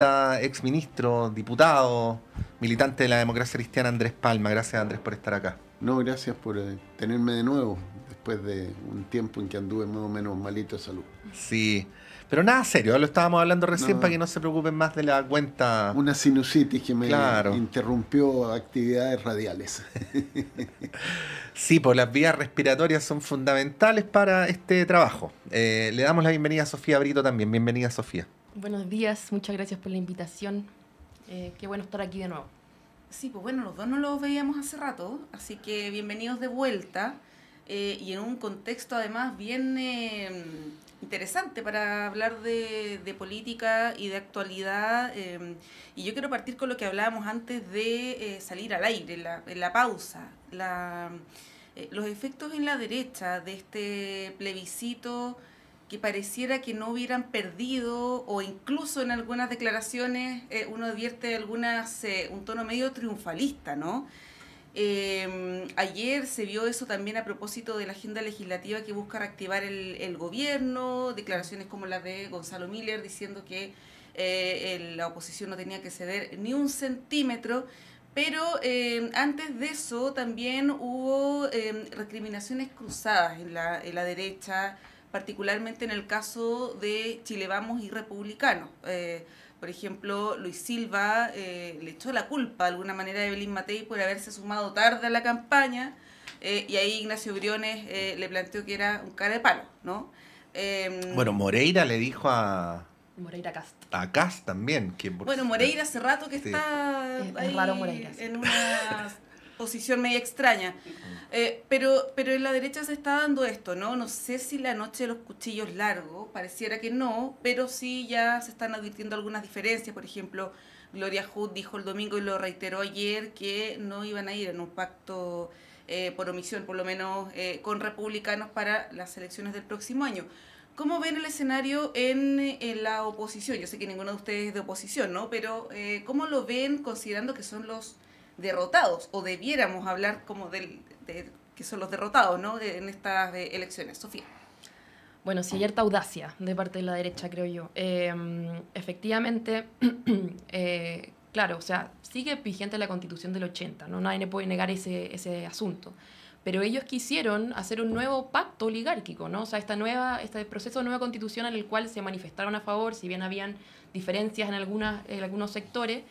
ex ministro, diputado, militante de la democracia cristiana Andrés Palma. Gracias, Andrés, por estar acá. No, gracias por tenerme de nuevo, después de un tiempo en que anduve más o menos malito de salud. Sí, pero nada serio, lo estábamos hablando recién para No, que no se preocupen más de la cuenta. una sinusitis que me Claro. interrumpió actividades radiales. Sí, pues las vías respiratorias son fundamentales para este trabajo. Le damos la bienvenida a Sofía Brito también. Bienvenida, Sofía. Buenos días, muchas gracias por la invitación. Qué bueno estar aquí de nuevo. Sí, pues bueno, los dos no los veíamos hace rato, así que bienvenidos de vuelta y en un contexto además bien interesante para hablar de política y de actualidad. Y yo quiero partir con lo que hablábamos antes de salir al aire, en la pausa. Los efectos en la derecha de este plebiscito que pareciera que no hubieran perdido, o incluso en algunas declaraciones uno advierte un tono medio triunfalista, ¿no? Ayer se vio eso también a propósito de la agenda legislativa que busca reactivar el gobierno, declaraciones como las de Gonzalo Miller diciendo que la oposición no tenía que ceder ni un centímetro. Pero antes de eso también hubo recriminaciones cruzadas en la derecha, particularmente en el caso de Chile Vamos y Republicanos. Por ejemplo, Luis Silva le echó la culpa de alguna manera a Evelyn Matei por haberse sumado tarde a la campaña, y ahí Ignacio Briones le planteó que era un cara de palo, ¿no? Bueno, Moreira le dijo Moreira Cast. a Kast también. Bueno, Moreira hace rato que Sí. está Es raro Moreira, sí. en una posición media extraña. Pero en la derecha se está dando esto, ¿no? No sé si la noche de los cuchillos largos, pareciera que no, pero sí ya se están advirtiendo algunas diferencias. Por ejemplo, Gloria Hood dijo el domingo y lo reiteró ayer que no iban a ir en un pacto por omisión, por lo menos con republicanos para las elecciones del próximo año. ¿Cómo ven el escenario en la oposición? Yo sé que ninguno de ustedes es de oposición, ¿no? Pero ¿cómo lo ven considerando que son los derrotados? O debiéramos hablar como de que son los derrotados, ¿no? En estas elecciones. Sofía. Bueno, sí hay harta audacia de parte de la derecha, creo yo. Efectivamente, claro, o sea, sigue vigente la Constitución del 80, ¿no? Nadie le puede negar ese asunto. Pero ellos quisieron hacer un nuevo pacto oligárquico, ¿no? O sea, este proceso de nueva constitución en el cual se manifestaron a favor, si bien habían diferencias en algunos sectores,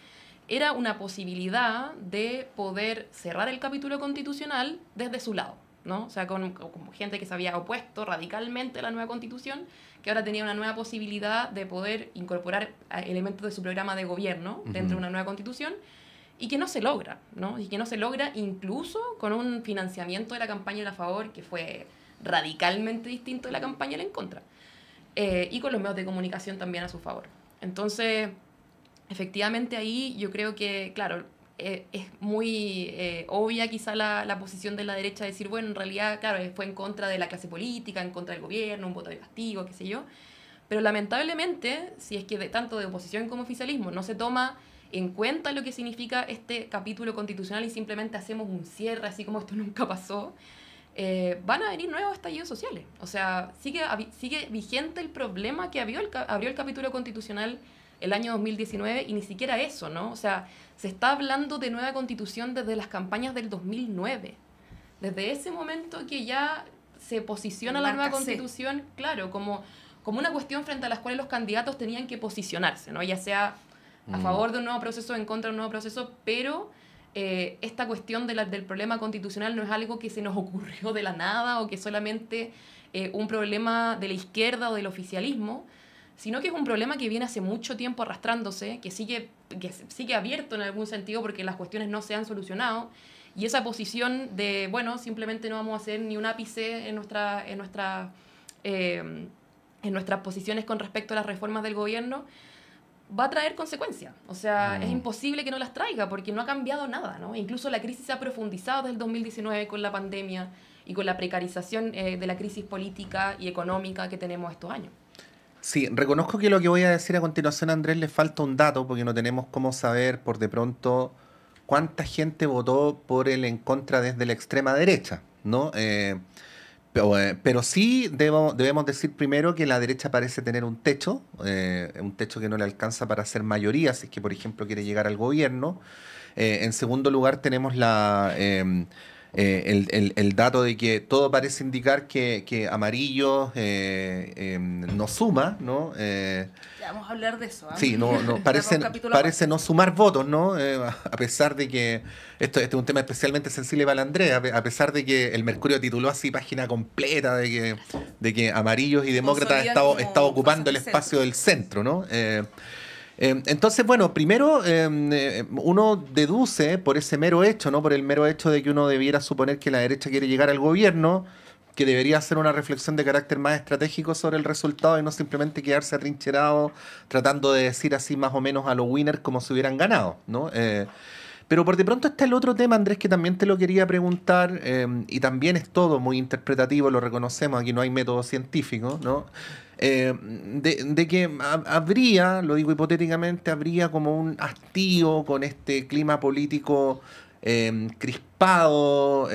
era una posibilidad de poder cerrar el capítulo constitucional desde su lado, ¿no? O sea, con gente que se había opuesto radicalmente a la nueva constitución, que ahora tenía una nueva posibilidad de poder incorporar elementos de su programa de gobierno dentro de una nueva constitución, y que no se logra, ¿no? Y que no se logra incluso con un financiamiento de la campaña a favor que fue radicalmente distinto de la campaña en contra. Y con los medios de comunicación también a su favor. Entonces, efectivamente ahí yo creo que, claro, es muy obvia quizá la posición de la derecha de decir, bueno, en realidad, claro, fue en contra de la clase política, en contra del gobierno, un voto de castigo, qué sé yo. Pero lamentablemente, si es que tanto de oposición como oficialismo no se toma en cuenta lo que significa este capítulo constitucional y simplemente hacemos un cierre así como esto nunca pasó, van a venir nuevos estallidos sociales. O sea, sigue vigente el problema que abrió el capítulo constitucional el año 2019 y ni siquiera eso, ¿no? O sea, se está hablando de nueva constitución desde las campañas del 2009. Desde ese momento que ya se posiciona la nueva constitución, claro, como una cuestión frente a las cuales los candidatos tenían que posicionarse, ¿no? Ya sea a favor de un nuevo proceso, en contra de un nuevo proceso, pero esta cuestión del problema constitucional no es algo que se nos ocurrió de la nada o que solamente un problema de la izquierda o del oficialismo, sino que es un problema que viene hace mucho tiempo arrastrándose, que sigue abierto en algún sentido porque las cuestiones no se han solucionado, y esa posición de, bueno, simplemente no vamos a hacer ni un ápice en nuestras posiciones con respecto a las reformas del gobierno, va a traer consecuencias. O sea, es imposible que no las traiga porque no ha cambiado nada, ¿no? Incluso la crisis se ha profundizado desde el 2019 con la pandemia y con la precarización de la crisis política y económica que tenemos estos años. Sí, reconozco que lo que voy a decir a continuación, Andrés, le falta un dato porque no tenemos cómo saber por de pronto cuánta gente votó por el en contra desde la extrema derecha, ¿no? Pero sí debemos decir primero que la derecha parece tener un techo que no le alcanza para hacer mayoría, si es que, por ejemplo, quiere llegar al gobierno. En segundo lugar, tenemos el dato de que todo parece indicar que Amarillo no suma, ¿no? Ya vamos a hablar de eso. Sí, no, Cerramos parece capítulo parece aparte. no sumar votos, ¿no? A pesar de que esto es un tema especialmente sensible para Andrea, a pesar de que el Mercurio tituló así página completa de que Amarillos y Demócratas Consolidan está como ocupando el fuerzas del espacio centro. del centro, ¿no? Entonces, bueno, primero uno deduce por ese mero hecho, ¿no? Por el mero hecho de que uno debiera suponer que la derecha quiere llegar al gobierno, que debería hacer una reflexión de carácter más estratégico sobre el resultado y no simplemente quedarse atrincherado tratando de decir así más o menos a los winners como si hubieran ganado, ¿no? Pero por de pronto está el otro tema, Andrés, que también te lo quería preguntar, y también es todo muy interpretativo, lo reconocemos, aquí no hay método científico, ¿no? De que habría, lo digo hipotéticamente, habría como un hastío con este clima político crispado,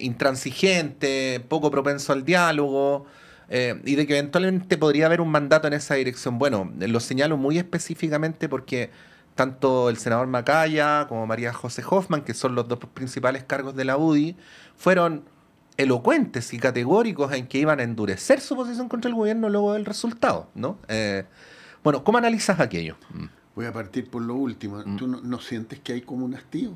intransigente, poco propenso al diálogo, y de que eventualmente podría haber un mandato en esa dirección. Bueno, lo señalo muy específicamente porque tanto el senador Macaya como María José Hoffman, que son los dos principales cargos de la UDI, fueron elocuentes y categóricos en que iban a endurecer su posición contra el gobierno luego del resultado, ¿no? Bueno, ¿cómo analizas aquello? Voy a partir por lo último. ¿Tú no sientes que hay como un hastío?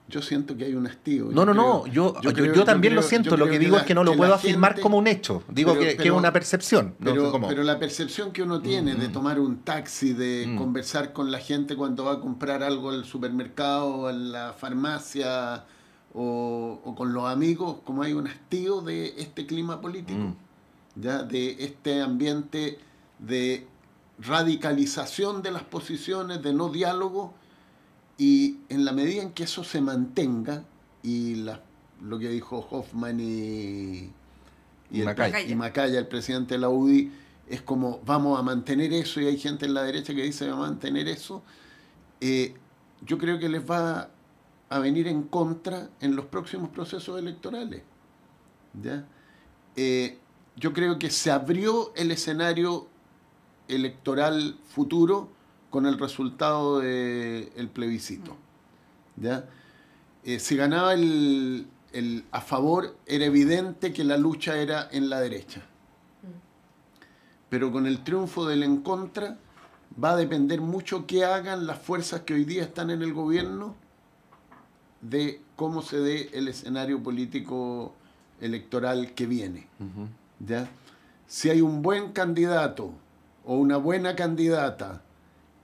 Yo siento que hay un hastío. Yo también lo siento. Lo que digo es que no lo puedo afirmar como un hecho. Digo que es una percepción. Pero la percepción que uno tiene de tomar un taxi, de conversar con la gente cuando va a comprar algo al supermercado, en la farmacia o con los amigos, como hay un hastío de este clima político, ¿ya? De este ambiente de radicalización de las posiciones, de no diálogo. Y en la medida en que eso se mantenga, y lo que dijo Hoffman y Macaya, el presidente de la UDI, es como vamos a mantener eso, y hay gente en la derecha que dice vamos a mantener eso, yo creo que les va a venir en contra en los próximos procesos electorales. ¿Ya? Yo creo que se abrió el escenario electoral futuro con el resultado del plebiscito. ¿Ya? Si ganaba el a favor, era evidente que la lucha era en la derecha. Pero con el triunfo del en contra, va a depender mucho qué hagan las fuerzas que hoy día están en el gobierno de cómo se dé el escenario político electoral que viene. ¿Ya? Si hay un buen candidato o una buena candidata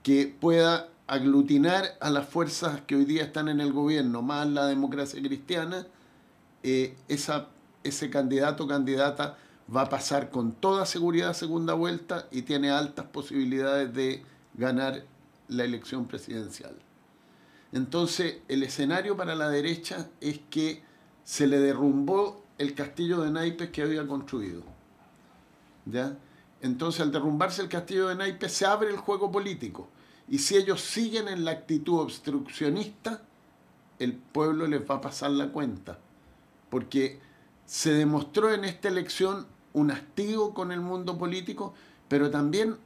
que pueda aglutinar a las fuerzas que hoy día están en el gobierno, más la democracia cristiana, ese candidato o candidata va a pasar con toda seguridad a segunda vuelta y tiene altas posibilidades de ganar la elección presidencial. Entonces, el escenario para la derecha es que se le derrumbó el castillo de naipes que había construido. ¿Ya? Entonces, al derrumbarse el castillo de naipes, se abre el juego político. Y si ellos siguen en la actitud obstruccionista, el pueblo les va a pasar la cuenta. Porque se demostró en esta elección un hastío con el mundo político, pero también,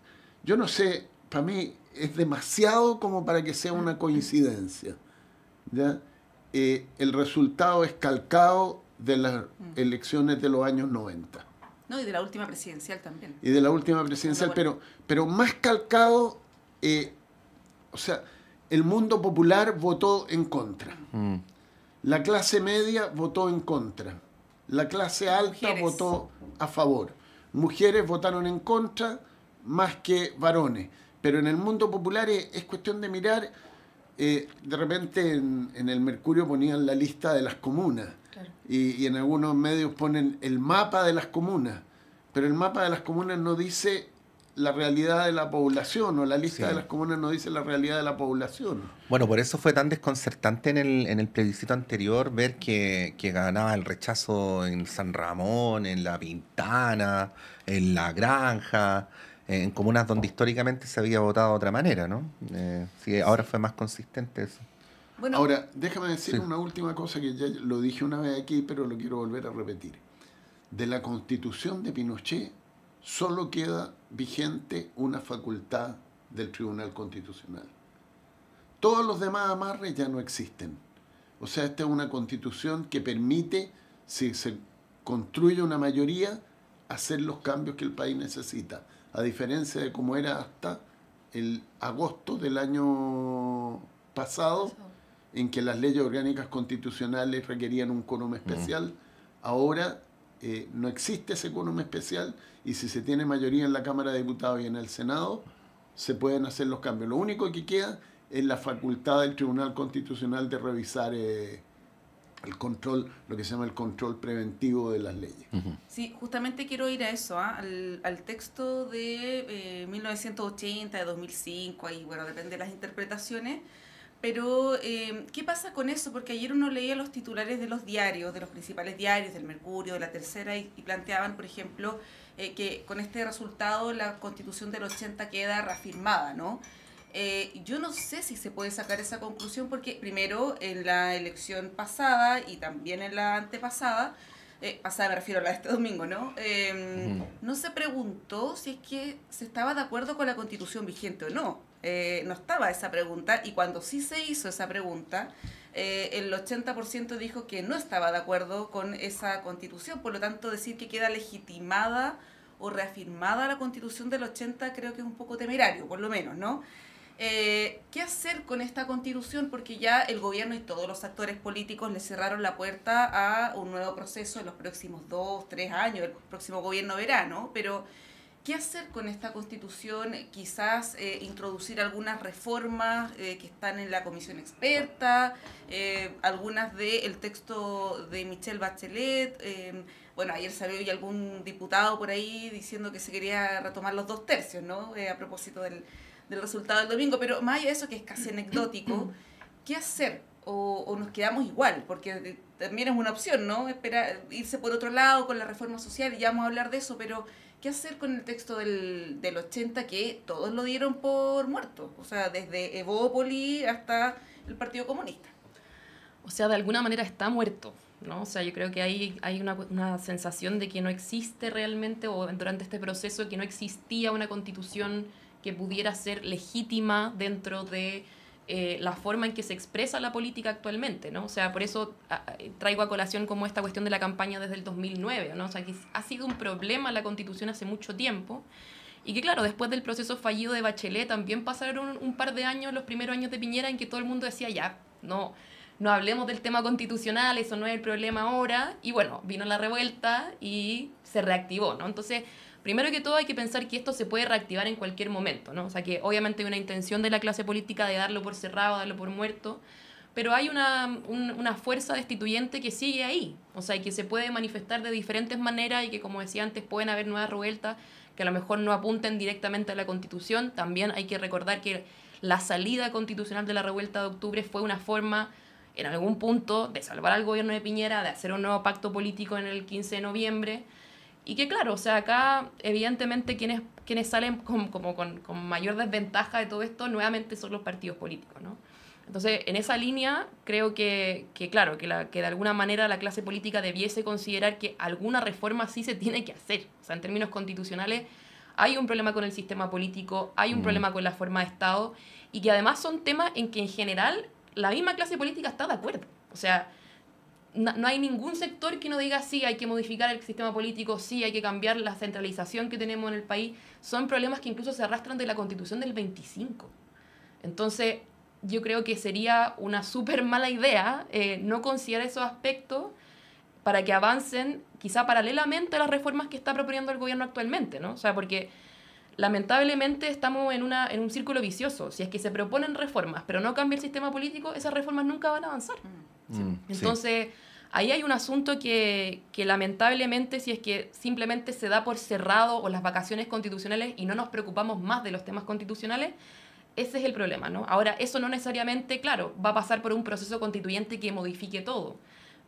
yo no sé, para mí es demasiado como para que sea una coincidencia. ¿Ya? El resultado es calcado de las elecciones de los años 90. No, y de la última presidencial también. Y de la última presidencial, pero más calcado, o sea, el mundo popular votó en contra. La clase media votó en contra. La clase alta votó a favor. Mujeres votaron en contra más que varones. Pero en el mundo popular es cuestión de mirar. De repente en el Mercurio ponían la lista de las comunas. Claro. Y en algunos medios ponen el mapa de las comunas, pero el mapa de las comunas no dice la realidad de la población, o la lista de las comunas no dice la realidad de la población. Bueno, por eso fue tan desconcertante en el plebiscito anterior ver que ganaba el rechazo en San Ramón, en La Pintana, en La Granja, en comunas donde históricamente se había votado de otra manera, ¿no? Sí, ahora fue más consistente eso. Bueno, ahora, déjame decir una última cosa que ya lo dije una vez aquí, pero lo quiero volver a repetir. de la Constitución de Pinochet solo queda vigente una facultad del Tribunal Constitucional. Todos los demás amarres ya no existen. O sea, esta es una Constitución que permite, si se construye una mayoría, hacer los cambios que el país necesita, a diferencia de cómo era hasta el agosto del año pasado, en que las leyes orgánicas constitucionales requerían un quórum especial. Ahora no existe ese quórum especial, y si se tiene mayoría en la Cámara de Diputados y en el Senado, se pueden hacer los cambios. Lo único que queda es la facultad del Tribunal Constitucional de revisar el control, lo que se llama el control preventivo de las leyes. Sí, justamente quiero ir a eso, al texto de 1980, de 2005, ahí, bueno, depende de las interpretaciones, pero ¿qué pasa con eso? Porque ayer uno leía los titulares de los diarios, de los principales diarios, del Mercurio, de La Tercera, y planteaban, por ejemplo, que con este resultado la Constitución del 80 queda reafirmada, ¿no? Yo no sé si se puede sacar esa conclusión porque primero en la elección pasada y también en la antepasada, pasada me refiero a la de este domingo, ¿no? No se preguntó si es que se estaba de acuerdo con la Constitución vigente o no. No estaba esa pregunta, y cuando sí se hizo esa pregunta, el 80% dijo que no estaba de acuerdo con esa Constitución. Por lo tanto, decir que queda legitimada o reafirmada la Constitución del 80 creo que es un poco temerario, por lo menos, ¿no? ¿Qué hacer con esta Constitución? Porque ya el gobierno y todos los actores políticos le cerraron la puerta a un nuevo proceso en los próximos 2, 3 años, el próximo gobierno verano, pero ¿qué hacer con esta Constitución? Quizás introducir algunas reformas que están en la comisión experta, algunas del texto de Michelle Bachelet. Bueno, ayer salió ya algún diputado por ahí diciendo que se quería retomar los 2/3, ¿no? A propósito del resultado del domingo, pero más allá de eso, que es casi anecdótico, ¿qué hacer? O nos quedamos igual, porque también es una opción, ¿no? Esperar, irse por otro lado con la reforma social, y ya vamos a hablar de eso, pero ¿qué hacer con el texto del 80 que todos lo dieron por muerto? O sea, desde Evópoli hasta el Partido Comunista. O sea, de alguna manera está muerto, ¿no? O sea, yo creo que hay una sensación de que no existe realmente, o durante este proceso, que no existía una constitución que pudiera ser legítima dentro de la forma en que se expresa la política actualmente, ¿no? O sea, por eso traigo a colación como esta cuestión de la campaña desde el 2009, ¿no? O sea, que ha sido un problema la Constitución hace mucho tiempo, y que claro, después del proceso fallido de Bachelet también pasaron un par de años, los primeros años de Piñera, en que todo el mundo decía, ya, no hablemos del tema constitucional, eso no es el problema ahora, y bueno, vino la revuelta y se reactivó, ¿no? Entonces, primero que todo hay que pensar que esto se puede reactivar en cualquier momento, ¿no? O sea, que obviamente hay una intención de la clase política de darlo por cerrado, darlo por muerto, pero hay una fuerza destituyente que sigue ahí, o sea, y que se puede manifestar de diferentes maneras, y que, como decía antes, pueden haber nuevas revueltas que a lo mejor no apunten directamente a la Constitución. También hay que recordar que la salida constitucional de la revuelta de octubre fue una forma, en algún punto, de salvar al gobierno de Piñera, de hacer un nuevo pacto político en el 15 de noviembre, y que claro, o sea, acá evidentemente quienes salen con mayor desventaja de todo esto nuevamente son los partidos políticos, ¿no? Entonces, en esa línea, creo que claro, que de alguna manera la clase política debiese considerar que alguna reforma sí se tiene que hacer. O sea, en términos constitucionales hay un problema con el sistema político, hay un problema con la forma de Estado, y que además son temas en que en general la misma clase política está de acuerdo. O sea, no hay ningún sector que no diga sí, hay que modificar el sistema político, sí, hay que cambiar la centralización que tenemos en el país. Son problemas que incluso se arrastran de la Constitución del 25. Entonces, yo creo que sería una súper mala idea no considerar esos aspectos para que avancen quizá paralelamente a las reformas que está proponiendo el gobierno actualmente, ¿no? O sea, porque lamentablemente estamos en un círculo vicioso. Si es que se proponen reformas, pero no cambia el sistema político, esas reformas nunca van a avanzar. Entonces, ahí hay un asunto que lamentablemente, si es que simplemente se da por cerrado o las vacaciones constitucionales y no nos preocupamos más de los temas constitucionales, ese es el problema, ¿no? Ahora, eso no necesariamente, claro, va a pasar por un proceso constituyente que modifique todo,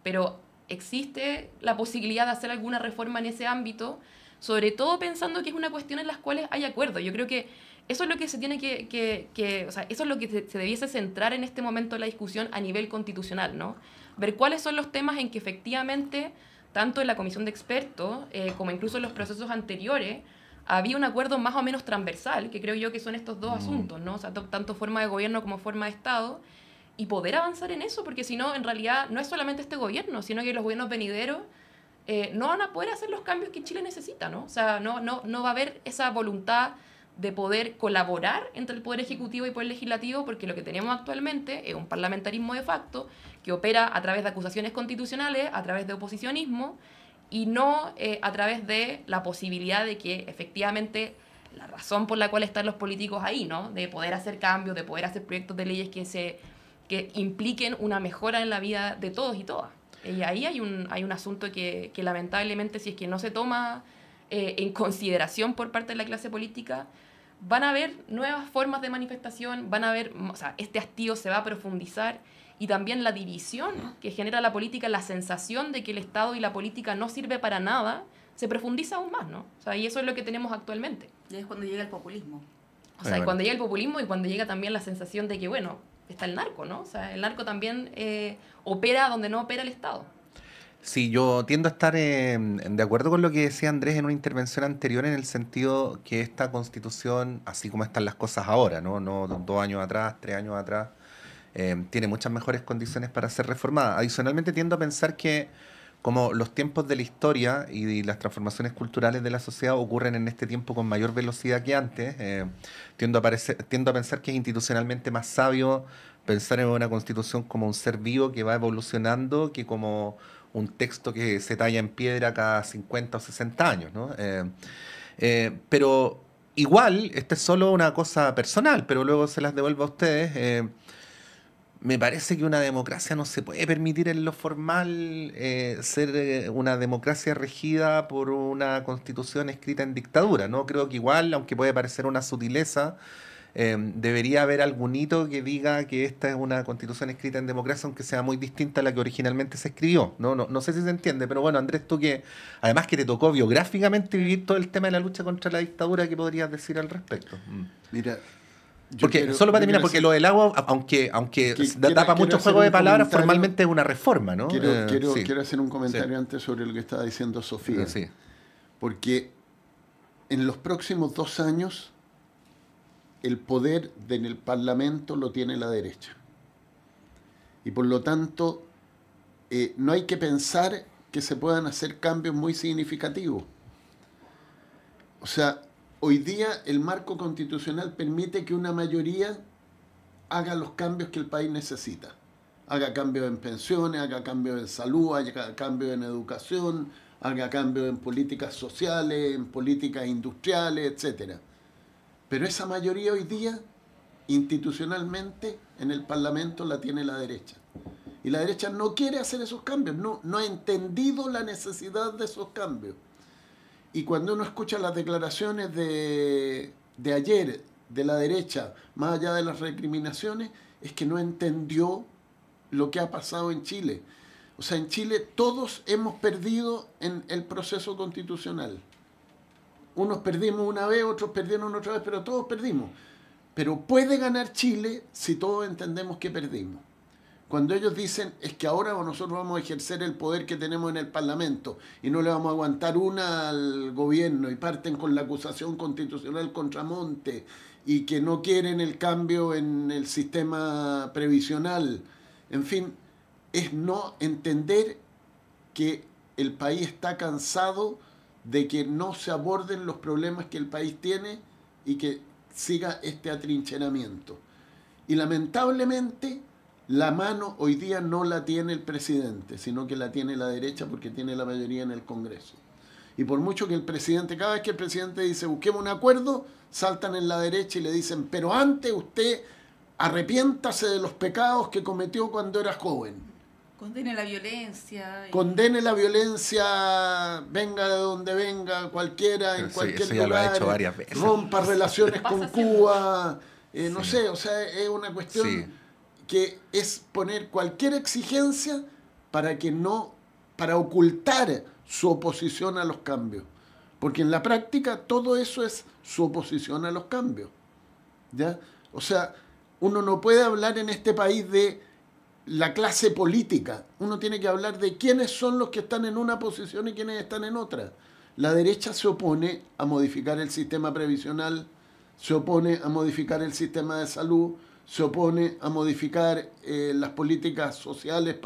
pero existe la posibilidad de hacer alguna reforma en ese ámbito, sobre todo pensando que es una cuestión en las cuales hay acuerdo. Yo creo que eso es lo que se tiene o sea, eso es lo que se debiese centrar en este momento de la discusión a nivel constitucional, ¿no? Ver cuáles son los temas en que efectivamente tanto en la comisión de expertos como incluso en los procesos anteriores, había un acuerdo más o menos transversal, que creo yo que son estos dos asuntos, ¿no? O sea, tanto forma de gobierno como forma de Estado, y poder avanzar en eso, porque si no, en realidad, no es solamente este gobierno, sino que los gobiernos venideros no van a poder hacer los cambios que Chile necesita, ¿no? O sea, no va a haber esa voluntad de poder colaborar entre el Poder Ejecutivo y el Poder Legislativo, porque lo que tenemos actualmente es un parlamentarismo de facto que opera a través de acusaciones constitucionales, a través de oposicionismo, y no a través de la posibilidad de que efectivamente la razón por la cual están los políticos ahí, ¿no? De poder hacer cambios, de poder hacer proyectos de leyes que impliquen una mejora en la vida de todos y todas. Y ahí hay un asunto que lamentablemente, si es que no se toma en consideración por parte de la clase política, van a haber nuevas formas de manifestación, van a haber, o sea, este hastío se va a profundizar, y también la división que genera la política, la sensación de que el Estado y la política no sirve para nada, se profundiza aún más, ¿no? O sea, y eso es lo que tenemos actualmente. Y es cuando llega el populismo. O sea, cuando llega el populismo y cuando llega también la sensación de que, bueno, está el narco, ¿no? O sea, el narco también opera donde no opera el Estado. Sí, yo tiendo a estar de acuerdo con lo que decía Andrés en una intervención anterior, en el sentido que esta Constitución, así como están las cosas ahora, no 2 años atrás, 3 años atrás, tiene muchas mejores condiciones para ser reformada. Adicionalmente, tiendo a pensar que como los tiempos de la historia y las transformaciones culturales de la sociedad ocurren en este tiempo con mayor velocidad que antes, tiendo a pensar que es institucionalmente más sabio pensar en una Constitución como un ser vivo que va evolucionando que como un texto que se talla en piedra cada 50 o 60 años, ¿no? Pero igual, esta es solo una cosa personal, pero luego se las devuelvo a ustedes. Me parece que una democracia no se puede permitir en lo formal ser una democracia regida por una constitución escrita en dictadura, ¿no? Creo que igual, aunque puede parecer una sutileza, debería haber algún hito que diga que esta es una constitución escrita en democracia, aunque sea muy distinta a la que originalmente se escribió. No sé si se entiende, pero bueno, Andrés, tú que además que te tocó biográficamente vivir todo el tema de la lucha contra la dictadura, ¿qué podrías decir al respecto? Mira, porque solo para terminar, porque lo del agua, aunque tapa mucho juego de palabras, formalmente es una reforma, ¿no? Quiero hacer un comentario antes sobre lo que estaba diciendo Sofía. Sí. Porque en los próximos 2 años el poder en el Parlamento lo tiene la derecha. Y por lo tanto, no hay que pensar que se puedan hacer cambios muy significativos. O sea, hoy día el marco constitucional permite que una mayoría haga los cambios que el país necesita. Haga cambios en pensiones, haga cambios en salud, haga cambios en educación, haga cambios en políticas sociales, en políticas industriales, etcétera. Pero esa mayoría hoy día, institucionalmente, en el Parlamento la tiene la derecha. Y la derecha no quiere hacer esos cambios, no ha entendido la necesidad de esos cambios. Y cuando uno escucha las declaraciones de ayer de la derecha, más allá de las recriminaciones, es que no entendió lo que ha pasado en Chile. O sea, en Chile todos hemos perdido en el proceso constitucional. Unos perdimos una vez, otros perdieron otra vez, pero todos perdimos. Pero puede ganar Chile si todos entendemos que perdimos. Cuando ellos dicen, es que ahora nosotros vamos a ejercer el poder que tenemos en el Parlamento y no le vamos a aguantar una al gobierno, y parten con la acusación constitucional contra Monte y que no quieren el cambio en el sistema previsional. En fin, es no entender que el país está cansado de que no se aborden los problemas que el país tiene y que siga este atrincheramiento. Y lamentablemente la mano hoy día no la tiene el presidente, sino que la tiene la derecha porque tiene la mayoría en el Congreso. Y por mucho que el presidente, cada vez que el presidente dice busquemos un acuerdo, saltan en la derecha y le dicen, pero antes usted arrepiéntase de los pecados que cometió cuando era joven. Condene la violencia. Condene la violencia, venga de donde venga, cualquiera, en cualquier eso ya lugar. lo ha hecho varias veces. Rompa relaciones con Cuba. No sé, o sea, es una cuestión que es poner cualquier exigencia para ocultar su oposición a los cambios. Porque en la práctica todo eso es su oposición a los cambios. ¿Ya? O sea, uno no puede hablar en este país de la clase política. Uno tiene que hablar de quiénes son los que están en una posición y quiénes están en otra. La derecha se opone a modificar el sistema previsional, se opone a modificar el sistema de salud, se opone a modificar las políticas sociales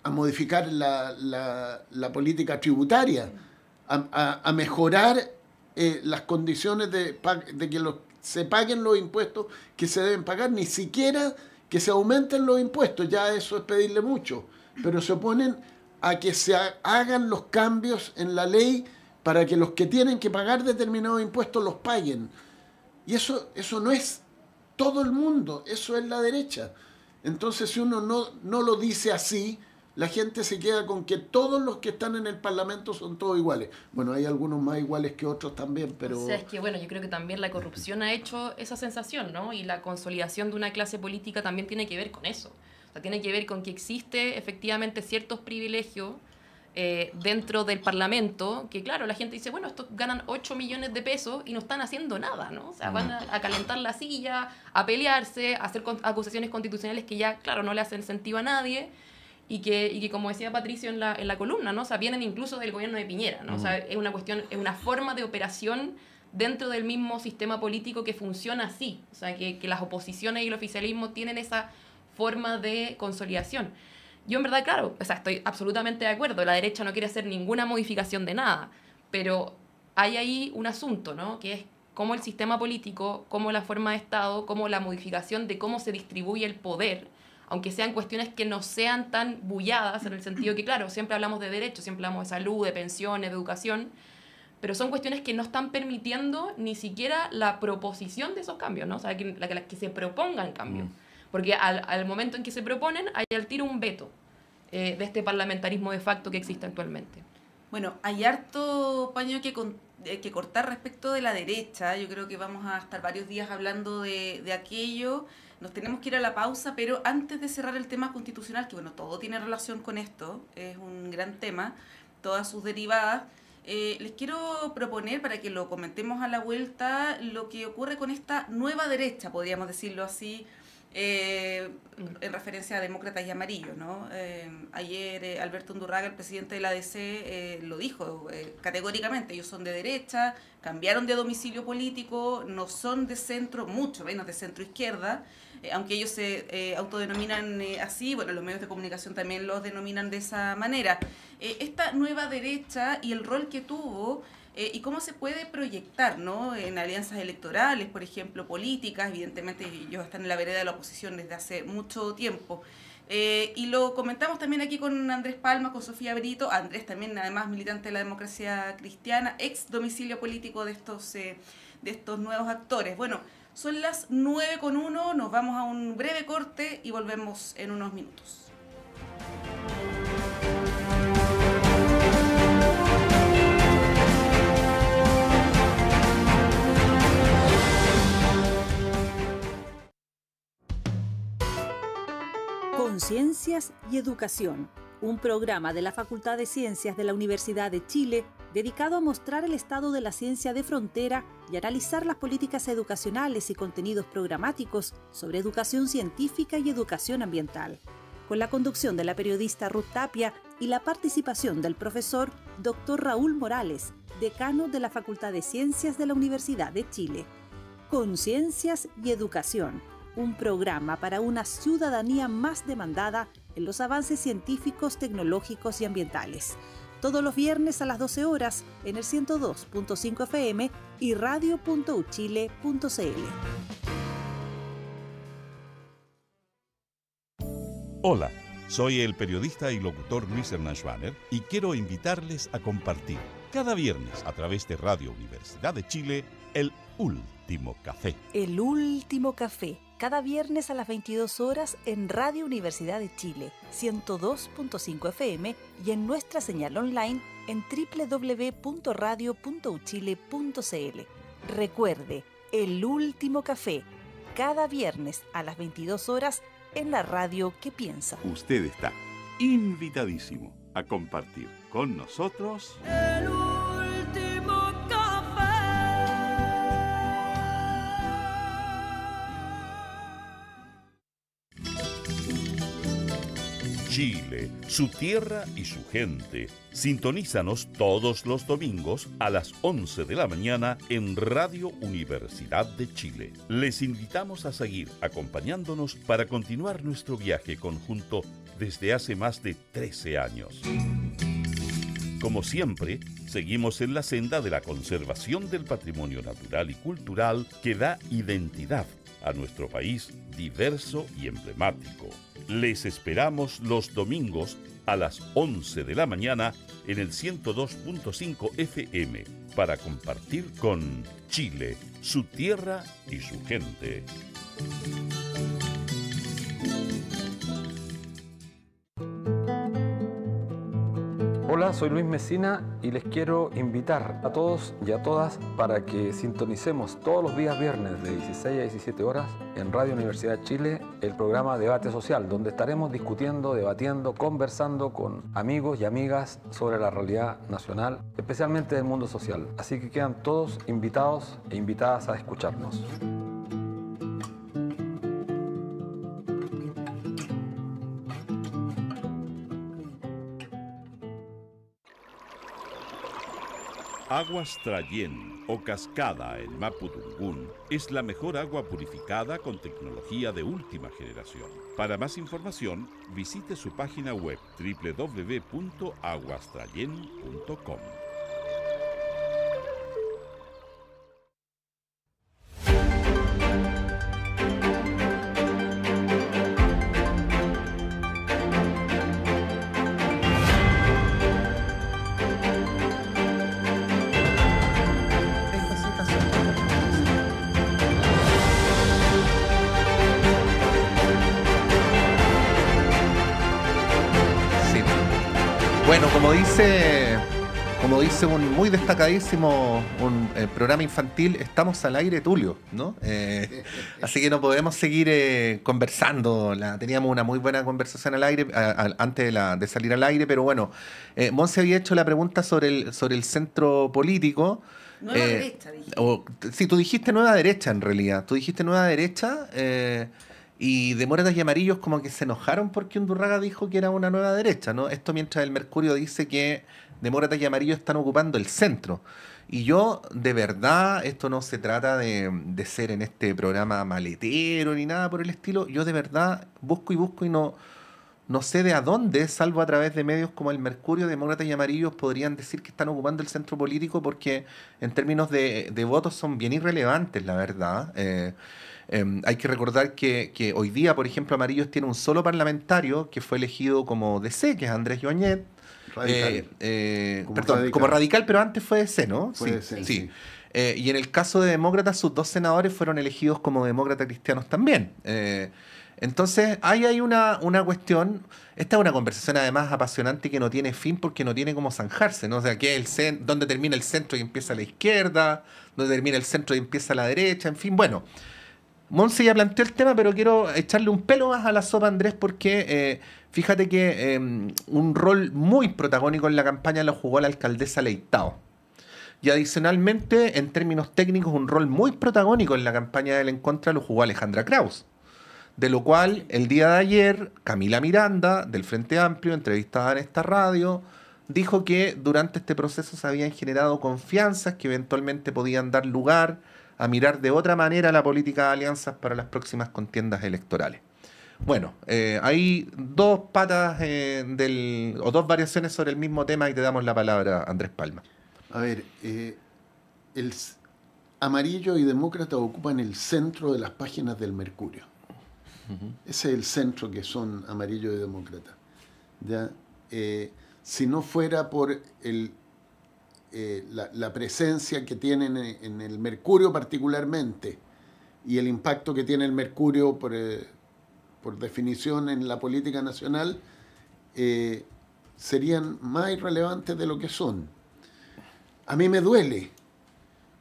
a modificar la política tributaria, a mejorar las condiciones de que se paguen los impuestos que se deben pagar, ni siquiera que se aumenten los impuestos, ya eso es pedirle mucho, pero se oponen a que se hagan los cambios en la ley para que los que tienen que pagar determinados impuestos los paguen. Y eso no es todo el mundo, eso es la derecha. Entonces, si uno no lo dice así, la gente se queda con que todos los que están en el Parlamento son todos iguales. Bueno, hay algunos más iguales que otros también, pero... O sea, es que bueno, yo creo que también la corrupción ha hecho esa sensación, ¿no? Y la consolidación de una clase política también tiene que ver con eso. O sea, tiene que ver con que existe efectivamente ciertos privilegios dentro del Parlamento, que claro, la gente dice, bueno, estos ganan 8 millones de pesos y no están haciendo nada, ¿no? O sea, van a calentar la silla, a pelearse, a hacer acusaciones constitucionales que ya, claro, no le hacen sentido a nadie. Y que como decía Patricio en la columna, ¿no? O sea, vienen incluso del gobierno de Piñera, ¿no? O sea, es una cuestión, es una forma de operación dentro del mismo sistema político que funciona así. O sea, que las oposiciones y el oficialismo tienen esa forma de consolidación. Yo en verdad, claro, o sea, estoy absolutamente de acuerdo. La derecha no quiere hacer ninguna modificación de nada, pero hay ahí un asunto, ¿no? Que es cómo el sistema político, cómo la forma de Estado, cómo la modificación de cómo se distribuye el poder, aunque sean cuestiones que no sean tan bulladas, en el sentido que, claro, siempre hablamos de derechos, siempre hablamos de salud, de pensiones, de educación, pero son cuestiones que no están permitiendo ni siquiera la proposición de esos cambios, ¿no? O sea, que se propongan cambios. Porque al momento en que se proponen, hay al tiro un veto de este parlamentarismo de facto que existe actualmente. Bueno, hay harto paño que cortar respecto de la derecha. Yo creo que vamos a estar varios días hablando de aquello. Nos tenemos que ir a la pausa, pero antes de cerrar el tema constitucional, que bueno, todo tiene relación con esto, es un gran tema, todas sus derivadas, les quiero proponer, para que lo comentemos a la vuelta, lo que ocurre con esta nueva derecha, podríamos decirlo así, en referencia a demócratas y amarillos, ¿no? Ayer Alberto Undurraga, el presidente de la ADC, lo dijo categóricamente: ellos son de derecha, cambiaron de domicilio político, no son de centro, mucho menos de centro izquierda, aunque ellos se autodenominan así. Bueno, los medios de comunicación también los denominan de esa manera. Esta nueva derecha y el rol que tuvo y cómo se puede proyectar, ¿no? En alianzas electorales, por ejemplo, políticas. Evidentemente ellos están en la vereda de la oposición desde hace mucho tiempo. Y lo comentamos también aquí con Andrés Palma, con Sofía Brito. Andrés también, además, militante de la Democracia Cristiana, ex domicilio político de estos nuevos actores. Bueno, son las 9:01, nos vamos a un breve corte y volvemos en unos minutos. Conciencias y Educación, un programa de la Facultad de Ciencias de la Universidad de Chile dedicado a mostrar el estado de la ciencia de frontera y analizar las políticas educacionales y contenidos programáticos sobre educación científica y educación ambiental, con la conducción de la periodista Ruth Tapia y la participación del profesor Dr. Raúl Morales, decano de la Facultad de Ciencias de la Universidad de Chile. Conciencias y Educación, un programa para una ciudadanía más demandada en los avances científicos, tecnológicos y ambientales. Todos los viernes a las 12 horas en el 102.5 FM y radio.uchile.cl. Hola, soy el periodista y locutor Luis Hernán Schwaner y quiero invitarles a compartir cada viernes a través de Radio Universidad de Chile el Último Café. El Último Café, cada viernes a las 22 horas en Radio Universidad de Chile, 102.5 FM y en nuestra señal online en www.radio.uchile.cl. Recuerde, El Último Café, cada viernes a las 22 horas en la radio que piensa. Usted está invitadísimo a compartir con nosotros El Último Café. Chile, su tierra y su gente. Sintonízanos todos los domingos a las 11 de la mañana en Radio Universidad de Chile. Les invitamos a seguir acompañándonos para continuar nuestro viaje conjunto desde hace más de 13 años. Como siempre, seguimos en la senda de la conservación del patrimonio natural y cultural que da identidad a nuestro país diverso y emblemático. Les esperamos los domingos a las 11 de la mañana en el 102.5 FM para compartir con Chile, su tierra y su gente. Hola, soy Luis Mesina y les quiero invitar a todos y a todas para que sintonicemos todos los días viernes de 16 a 17 horas en Radio Universidad de Chile el programa Debate Social, donde estaremos discutiendo, debatiendo, conversando con amigos y amigas sobre la realidad nacional, especialmente del mundo social. Así que quedan todos invitados e invitadas a escucharnos. Aguas Trayén o Cascada en Mapudungún es la mejor agua purificada con tecnología de última generación. Para más información, visite su página web www.aguastrayen.com. Bueno, como dice un muy destacadísimo programa infantil, estamos al aire, Tulio, ¿no? Así que no podemos seguir conversando. Teníamos una muy buena conversación al aire antes de salir al aire, pero bueno, Monse había hecho la pregunta sobre el centro político. Nueva derecha, dije. Sí, tú dijiste nueva derecha en realidad. Tú dijiste nueva derecha. Y Demócratas y Amarillos como que se enojaron porque Undurraga dijo que era una nueva derecha, ¿no? Esto mientras el Mercurio dice que Demócratas y Amarillos están ocupando el centro. Y yo, de verdad, esto no se trata de ser en este programa maletero ni nada por el estilo. Yo de verdad busco y no sé de a dónde, salvo a través de medios como el Mercurio, Demócratas y Amarillos podrían decir que están ocupando el centro político porque en términos de votos son bien irrelevantes, la verdad. Hay que recordar que hoy día, por ejemplo, Amarillos tiene un solo parlamentario que fue elegido como DC, que es Andrés Joañet. Como radical, pero antes fue DC, ¿no? Fue DC, sí. Y en el caso de Demócratas, sus 2 senadores fueron elegidos como demócratas cristianos también. Entonces, ahí hay una cuestión. Esta es una conversación además apasionante que no tiene fin porque no tiene cómo zanjarse, ¿no? O sea, dónde termina el centro y empieza la izquierda, dónde termina el centro y empieza la derecha, en fin, bueno. Monse ya planteó el tema, pero quiero echarle un pelo más a la sopa, Andrés, porque fíjate que un rol muy protagónico en la campaña lo jugó la alcaldesa Leitao. Y adicionalmente, en términos técnicos, un rol muy protagónico en la campaña del En Contra lo jugó Alejandra Kraus. De lo cual, el día de ayer, Camila Miranda, del Frente Amplio, entrevistada en esta radio, dijo que durante este proceso se habían generado confianzas que eventualmente podían dar lugar a mirar de otra manera la política de alianzas para las próximas contiendas electorales. Bueno, hay dos patas o dos variaciones sobre el mismo tema y te damos la palabra, Andrés Palma. A ver, el Amarillo y Demócrata ocupan el centro de las páginas del Mercurio. Ese es el centro que son Amarillo y Demócrata. ¿Ya? Si no fuera por la presencia que tienen en el Mercurio particularmente y el impacto que tiene el Mercurio por definición en la política nacional, serían más irrelevantes de lo que son. A mí me duele,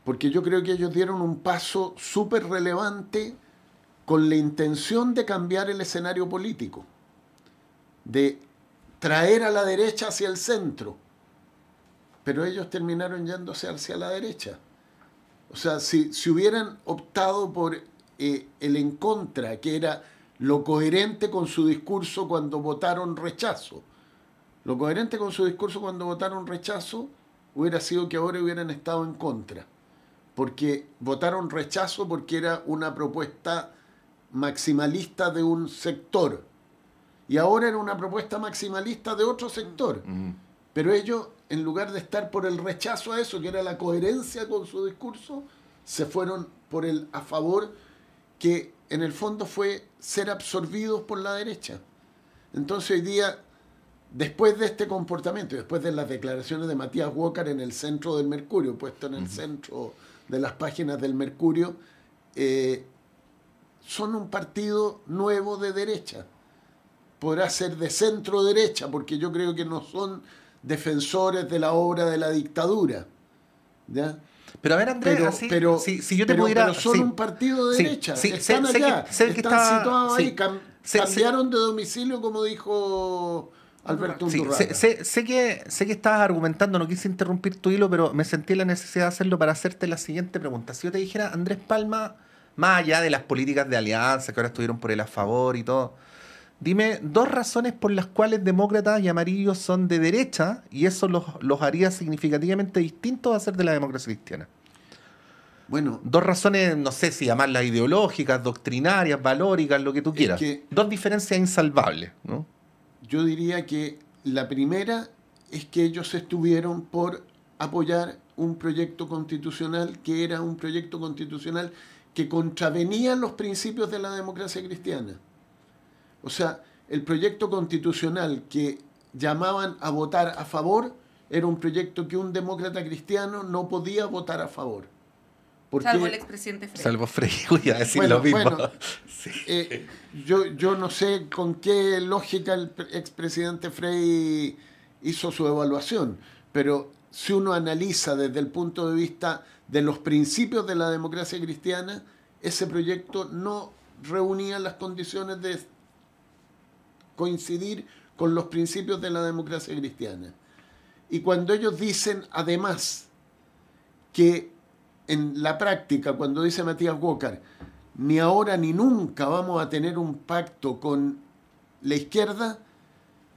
porque yo creo que ellos dieron un paso súper relevante con la intención de cambiar el escenario político, de traer a la derecha hacia el centro. Pero ellos terminaron yéndose hacia la derecha. O sea, si hubieran optado por el En Contra, que era lo coherente con su discurso cuando votaron rechazo. Lo coherente con su discurso cuando votaron rechazo hubiera sido que ahora hubieran estado en contra, porque votaron rechazo porque era una propuesta maximalista de un sector, y ahora era una propuesta maximalista de otro sector. Pero ellos, en lugar de estar por el rechazo a eso, que era la coherencia con su discurso, se fueron por el a favor, que en el fondo fue ser absorbidos por la derecha. Entonces hoy día, después de este comportamiento, después de las declaraciones de Matías Walker en el centro del Mercurio, puesto en el centro de las páginas del Mercurio, son un partido nuevo de derecha. Podrá ser de centro derecha, porque yo creo que no son defensores de la obra de la dictadura, ¿ya? Pero a ver, Andrés, si yo te pudiera... Pero son un partido de derecha, están allá, están situados ahí, cambiaron de domicilio, como dijo Alberto Undurraga. Sé que estabas argumentando, no quise interrumpir tu hilo, pero me sentí la necesidad de hacerlo para hacerte la siguiente pregunta. Si yo te dijera, Andrés Palma, más allá de las políticas de alianza que ahora estuvieron por el a favor y todo, dime 2 razones por las cuales demócratas y amarillos son de derecha y eso los haría significativamente distintos a ser de la democracia cristiana. Bueno, 2 razones, no sé si llamarlas ideológicas, doctrinarias, valóricas, lo que tú quieras. 2 diferencias insalvables, ¿no? Yo diría que la primera es que ellos estuvieron por apoyar un proyecto constitucional que era un proyecto constitucional que contravenía los principios de la democracia cristiana. O sea, el proyecto constitucional que llamaban a votar a favor era un proyecto que un demócrata cristiano no podía votar a favor. Salvo el expresidente Frey. Salvo Frey, voy a decir lo mismo. Bueno, sí. Yo no sé con qué lógica el expresidente Frey hizo su evaluación, pero si uno analiza desde el punto de vista de los principios de la democracia cristiana, ese proyecto no reunía las condiciones de coincidir con los principios de la democracia cristiana. Y cuando ellos dicen, además, que en la práctica, cuando dice Matías Walker, ni ahora ni nunca vamos a tener un pacto con la izquierda,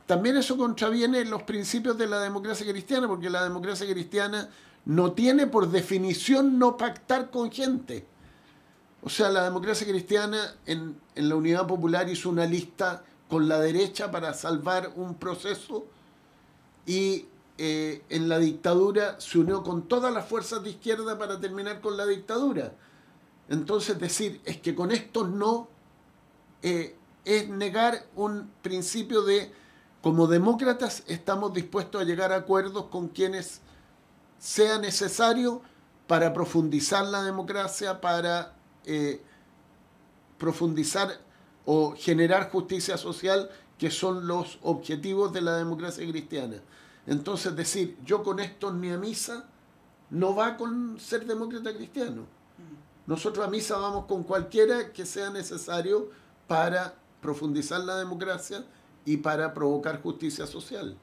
también eso contraviene los principios de la democracia cristiana, porque la democracia cristiana no tiene por definición no pactar con gente. O sea, la democracia cristiana en la Unidad Popular hizo una lista con la derecha para salvar un proceso y en la dictadura se unió con todas las fuerzas de izquierda para terminar con la dictadura. Entonces decir, es que con esto no es negar un principio de, como demócratas estamos dispuestos a llegar a acuerdos con quienes sea necesario para profundizar la democracia, para profundizar o generar justicia social, que son los objetivos de la democracia cristiana. Entonces decir, yo con esto ni a misa, no va con ser demócrata cristiano. Nosotros a misa vamos con cualquiera que sea necesario para profundizar la democracia y para provocar justicia social.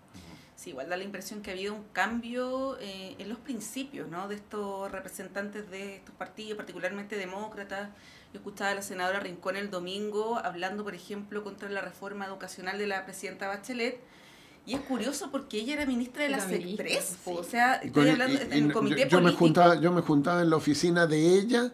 Sí, igual da la impresión que ha habido un cambio en los principios, ¿no?, de estos representantes de estos partidos, particularmente demócratas. Yo escuchaba a la senadora Rincón el domingo hablando, por ejemplo, contra la reforma educacional de la presidenta Bachelet. Y es curioso porque ella era ministra de la CEPRES, sí. O sea, estoy hablando en el comité político. Yo me juntaba en la oficina de ella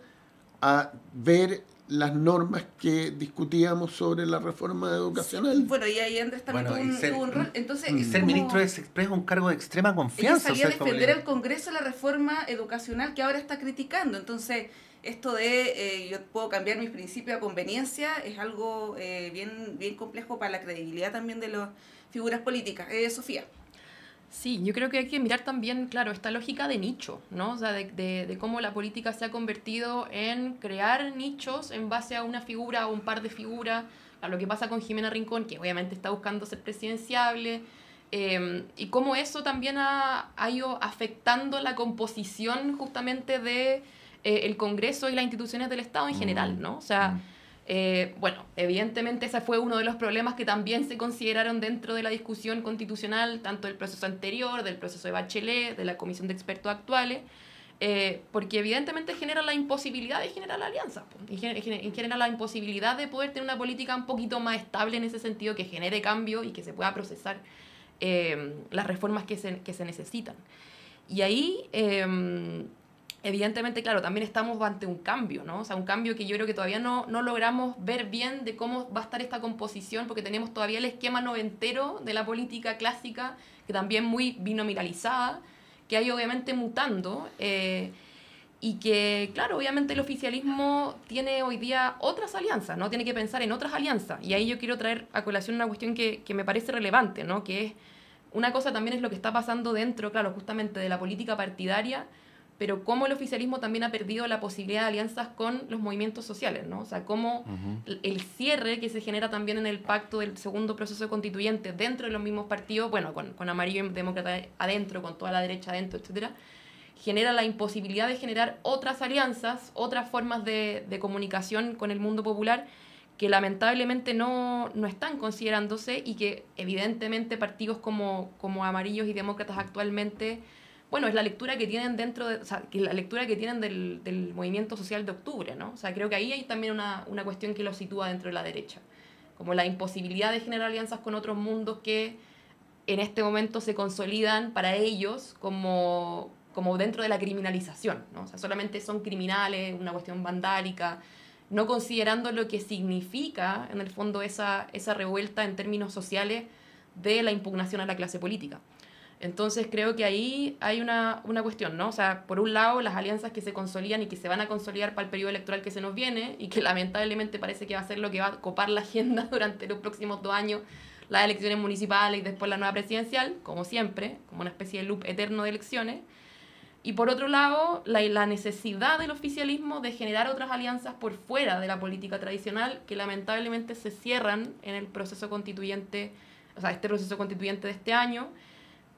a ver las normas que discutíamos sobre la reforma educacional. Sí, bueno, y ahí Andrés también tuvo un rol. Entonces, y ser ministro de CEPRES es un cargo de extrema confianza. Ella salía a defender al Congreso la reforma educacional que ahora está criticando. Entonces, esto de yo puedo cambiar mis principios a conveniencia es algo bien complejo para la credibilidad también de las figuras políticas. Sofía. Sí, yo creo que hay que mirar también, claro, esta lógica de nicho, ¿no? O sea, de cómo la política se ha convertido en crear nichos en base a una figura o un par de figuras, a lo que pasa con Jimena Rincón, que obviamente está buscando ser presidenciable, y cómo eso también ha ido afectando la composición justamente de el Congreso y las instituciones del Estado en general, ¿no? O sea, bueno, evidentemente ese fue uno de los problemas que también se consideraron dentro de la discusión constitucional, tanto del proceso anterior, del proceso de Bachelet, de la comisión de expertos actuales, porque evidentemente genera la imposibilidad de generar alianzas, y genera la imposibilidad de poder tener una política un poquito más estable en ese sentido, que genere cambio y que se pueda procesar las reformas que se necesitan. Y ahí, evidentemente, claro, también estamos ante un cambio, ¿no? O sea, un cambio que yo creo que todavía no logramos ver bien de cómo va a estar esta composición, porque tenemos todavía el esquema noventero de la política clásica, que también muy binominalizada, que ha ido obviamente mutando, y que, claro, obviamente el oficialismo tiene hoy día otras alianzas, ¿no? Tiene que pensar en otras alianzas. Y ahí yo quiero traer a colación una cuestión que me parece relevante, ¿no? Que es, una cosa también es lo que está pasando dentro, claro, justamente de la política partidaria, pero cómo el oficialismo también ha perdido la posibilidad de alianzas con los movimientos sociales, ¿no? O sea, cómo el cierre que se genera también en el pacto del segundo proceso constituyente dentro de los mismos partidos, bueno, con Amarillo y Demócrata adentro, con toda la derecha adentro, etcétera, genera la imposibilidad de generar otras alianzas, otras formas de comunicación con el mundo popular que lamentablemente no están considerándose, y que evidentemente partidos como Amarillos y Demócratas actualmente, bueno, es la lectura que tienen la lectura que tienen del movimiento social de octubre, ¿no? O sea, creo que ahí hay también una cuestión que lo sitúa dentro de la derecha, como la imposibilidad de generar alianzas con otros mundos que en este momento se consolidan para ellos como dentro de la criminalización, ¿no? O sea, solamente son criminales, una cuestión vandálica, no considerando lo que significa, en el fondo, esa revuelta en términos sociales de la impugnación a la clase política. Entonces creo que ahí hay una cuestión, ¿no? O sea, por un lado, las alianzas que se consolidan y que se van a consolidar para el periodo electoral que se nos viene, y que lamentablemente parece que va a ser lo que va a copar la agenda durante los próximos 2 años, las elecciones municipales y después la nueva presidencial, como siempre, como una especie de loop eterno de elecciones. Y por otro lado, la necesidad del oficialismo de generar otras alianzas por fuera de la política tradicional, que lamentablemente se cierran en el proceso constituyente, o sea, este proceso constituyente de este año,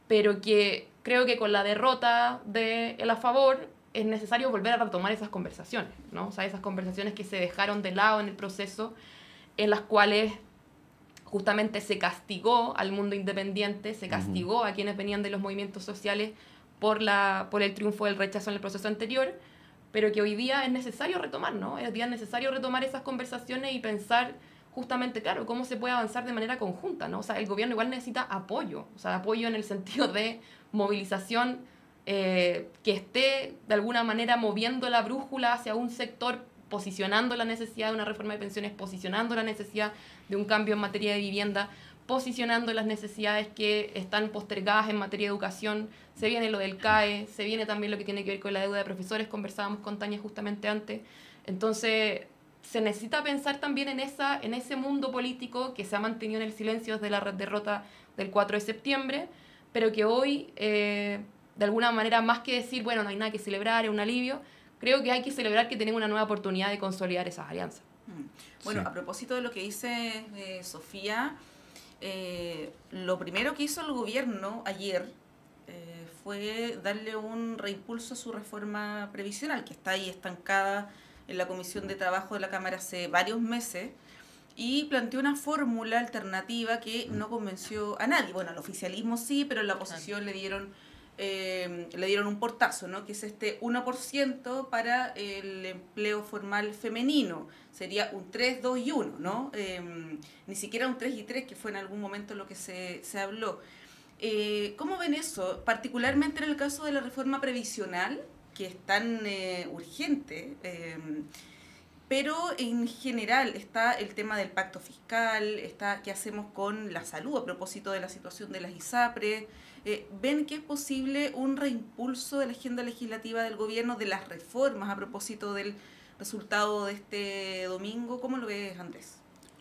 pero que creo que con la derrota de el a favor es necesario volver a retomar esas conversaciones, ¿no? O sea, esas conversaciones que se dejaron de lado en el proceso, en las cuales justamente se castigó al mundo independiente, se castigó a quienes venían de los movimientos sociales por el triunfo del rechazo en el proceso anterior, pero que hoy día es necesario retomar, ¿no? Hoy día es necesario retomar esas conversaciones y pensar justamente, claro, cómo se puede avanzar de manera conjunta, ¿no? O sea, el gobierno igual necesita apoyo, o sea, apoyo en el sentido de movilización que esté de alguna manera moviendo la brújula hacia un sector, posicionando la necesidad de una reforma de pensiones, posicionando la necesidad de un cambio en materia de vivienda, posicionando las necesidades que están postergadas en materia de educación. Se viene lo del CAE, se viene también lo que tiene que ver con la deuda de profesores, conversábamos con Tania justamente antes. Entonces, se necesita pensar también en ese mundo político que se ha mantenido en el silencio desde la derrota del 4 de septiembre, pero que hoy, de alguna manera, más que decir, bueno, no hay nada que celebrar, es un alivio, creo que hay que celebrar que tenemos una nueva oportunidad de consolidar esas alianzas. Bueno, Sí. a propósito de lo que dice Sofía, lo primero que hizo el gobierno ayer fue darle un reimpulso a su reforma previsional, que está ahí estancada en la Comisión de Trabajo de la Cámara hace varios meses, y planteó una fórmula alternativa que no convenció a nadie. Bueno, al oficialismo sí, pero en la oposición le dieron un portazo, ¿no? Que es este 1% para el empleo formal femenino. Sería un 3, 2 y 1, ¿no? Ni siquiera un 3 y 3, que fue en algún momento lo que se habló. ¿Cómo ven eso? Particularmente en el caso de la reforma previsional, que es tan urgente, pero en general está el tema del pacto fiscal, está qué hacemos con la salud a propósito de la situación de las ISAPRES. ¿Ven que es posible un reimpulso de la agenda legislativa del gobierno, de las reformas a propósito del resultado de este domingo? ¿Cómo lo ves, Andrés?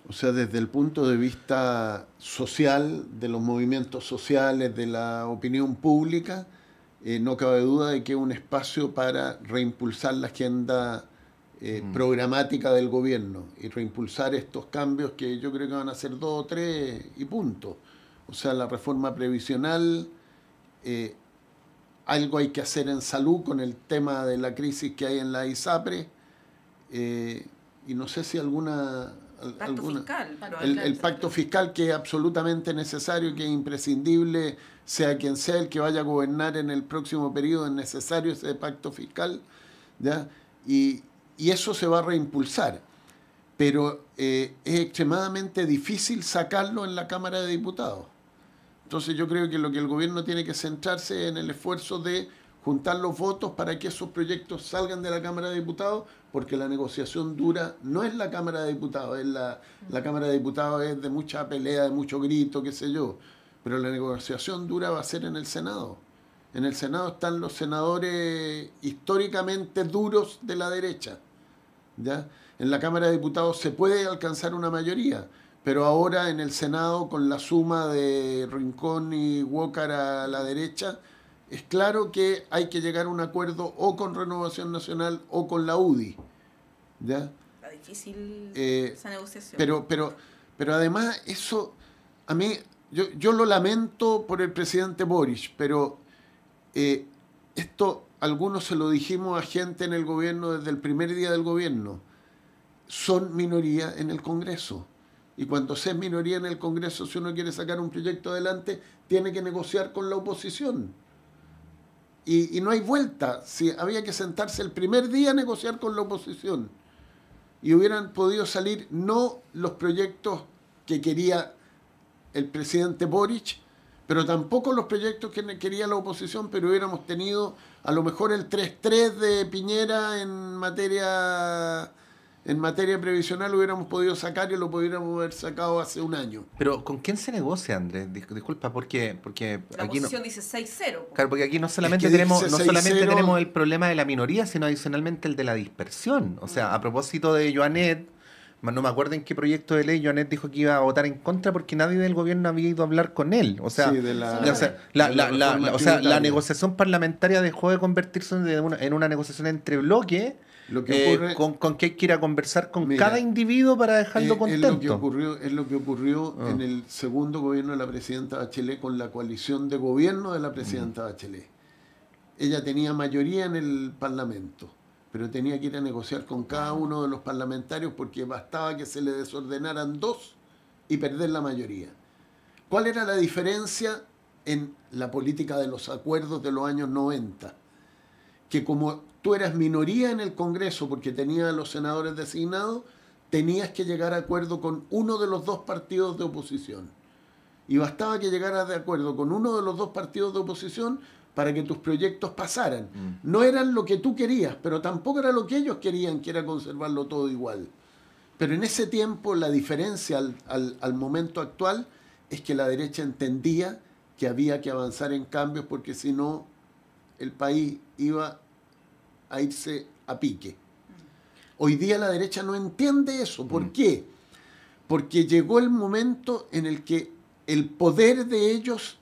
O sea, desde el punto de vista social, de los movimientos sociales, de la opinión pública, no cabe duda de que es un espacio para reimpulsar la agenda programática del gobierno y reimpulsar estos cambios que yo creo que van a ser 2 o 3 y punto. O sea, la reforma previsional, algo hay que hacer en salud con el tema de la crisis que hay en la ISAPRE, y no sé si alguna Pacto fiscal. El pacto fiscal, que es absolutamente necesario, que es imprescindible, sea quien sea el que vaya a gobernar en el próximo periodo, es necesario ese pacto fiscal, ¿ya? Y eso se va a reimpulsar. Pero es extremadamente difícil sacarlo en la Cámara de Diputados. Entonces yo creo que lo que el gobierno tiene que centrarse es en el esfuerzo de juntar los votos para que esos proyectos salgan de la Cámara de Diputados, porque la negociación dura no es la Cámara de Diputados, es la Cámara de Diputados es de mucha pelea, de mucho grito, qué sé yo, pero la negociación dura va a ser en el Senado. En el Senado están los senadores históricamente duros de la derecha, ¿ya? En la Cámara de Diputados se puede alcanzar una mayoría, pero ahora en el Senado, con la suma de Rincón y Walker a la derecha, es claro que hay que llegar a un acuerdo o con Renovación Nacional o con la UDI, ¿ya? Está difícil esa negociación. Pero además eso, a mí, yo lo lamento por el presidente Boric, pero esto algunos se lo dijimos a gente en el gobierno desde el primer día del gobierno. Son minoría en el Congreso. Y cuando se es minoría en el Congreso, si uno quiere sacar un proyecto adelante, tiene que negociar con la oposición. Y no hay vuelta. Si había que sentarse el primer día a negociar con la oposición. Y hubieran podido salir no los proyectos que quería el presidente Boric, pero tampoco los proyectos que quería la oposición, pero hubiéramos tenido a lo mejor el 3-3 de Piñera en materia previsional, hubiéramos podido sacar y lo pudiéramos haber sacado hace un año. Pero ¿con quién se negocia, Andrés? Disculpa, porque la aquí oposición dice 6-0. Claro, porque aquí no solamente Es que tenemos dice no solamente 6-0. tenemos el problema de la minoría, sino adicionalmente el de la dispersión. O sea, a propósito de Joanet, no me acuerdo en qué proyecto de ley Joanet dijo que iba a votar en contra porque nadie del gobierno había ido a hablar con él. O sea, Sí, la negociación parlamentaria dejó de convertirse en una negociación entre bloques. Lo que ocurre, con que hay que ir a conversar con mira, cada individuo para dejarlo contento. Es lo que ocurrió en el segundo gobierno de la presidenta Bachelet, con la coalición de gobierno de la presidenta Bachelet. Ella tenía mayoría en el Parlamento, pero tenía que ir a negociar con cada uno de los parlamentarios porque bastaba que se le desordenaran dos y perder la mayoría. ¿Cuál era la diferencia en la política de los acuerdos de los años 90? Que como tú eras minoría en el Congreso porque tenías a los senadores designados, tenías que llegar a acuerdo con uno de los dos partidos de oposición. Y bastaba que llegaras de acuerdo con uno de los dos partidos de oposición para que tus proyectos pasaran. No eran lo que tú querías, pero tampoco era lo que ellos querían, que era conservarlo todo igual. Pero en ese tiempo la diferencia al momento actual es que la derecha entendía que había que avanzar en cambios porque si no el país iba a irse a pique. Hoy día la derecha no entiende eso. ¿Por qué? Porque llegó el momento en el que el poder de ellos